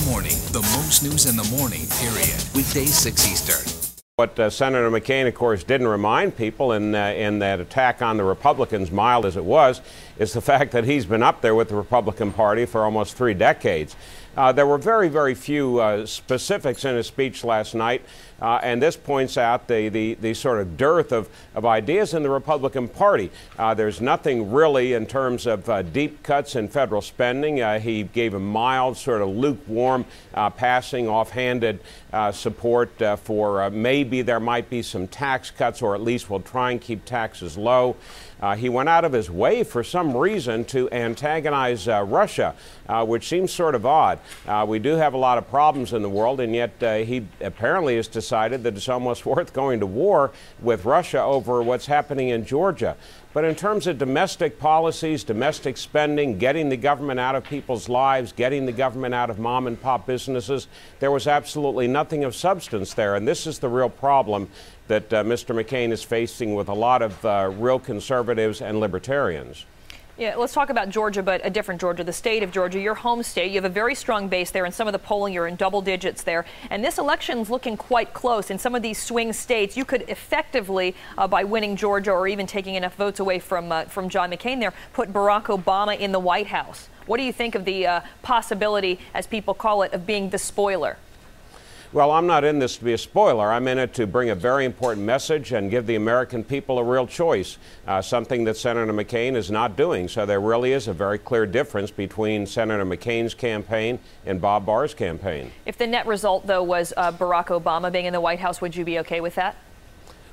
Morning, the most news in the morning, period. Weekdays 6 Eastern. What Senator McCain, of course, didn't remind people in that attack on the Republicans, mild as it was, is the fact that he's been up there with the Republican Party for almost 3 decades. There were very, very few specifics in his speech last night, and this points out the sort of dearth of ideas in the Republican Party. There's nothing really in terms of deep cuts in federal spending. He gave a mild, sort of lukewarm, passing, offhanded support for maybe there might be some tax cuts, or at least we'll try and keep taxes low. He went out of his way for some reason to antagonize Russia, which seems sort of odd. We do have a lot of problems in the world, and yet he apparently has decided that it's almost worth going to war with Russia over what's happening in Georgia. But in terms of domestic policies, domestic spending, getting the government out of people's lives, getting the government out of mom and pop businesses, there was absolutely nothing of substance there. And this is the real problem that Mr. McCain is facing with a lot of real conservatives and libertarians. Yeah, let's talk about Georgia, but a different Georgia, the state of Georgia, your home state. You have a very strong base there. In some of the polling, you're in double digits there. And this election's looking quite close. In some of these swing states, you could effectively, by winning Georgia or even taking enough votes away from John McCain there, put Barack Obama in the White House. What do you think of the possibility, as people call it, of being the spoiler? Well, I'm not in this to be a spoiler. I'm in it to bring a very important message and give the American people a real choice, something that Senator McCain is not doing. So there really is a very clear difference between Senator McCain's campaign and Bob Barr's campaign. If the net result, though, was Barack Obama being in the White House, would you be okay with that?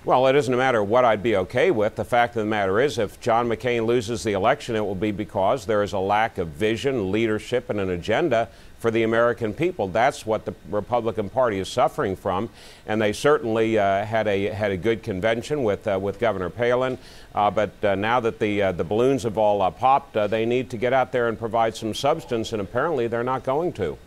Well, it doesn't matter what I'd be okay with. The fact of the matter is, if John McCain loses the election, it will be because there is a lack of vision, leadership, and an agenda for the American people. That's what the Republican Party is suffering from, and they certainly had a good convention with Governor Palin. But now that the balloons have all popped, they need to get out there and provide some substance, and apparently they're not going to.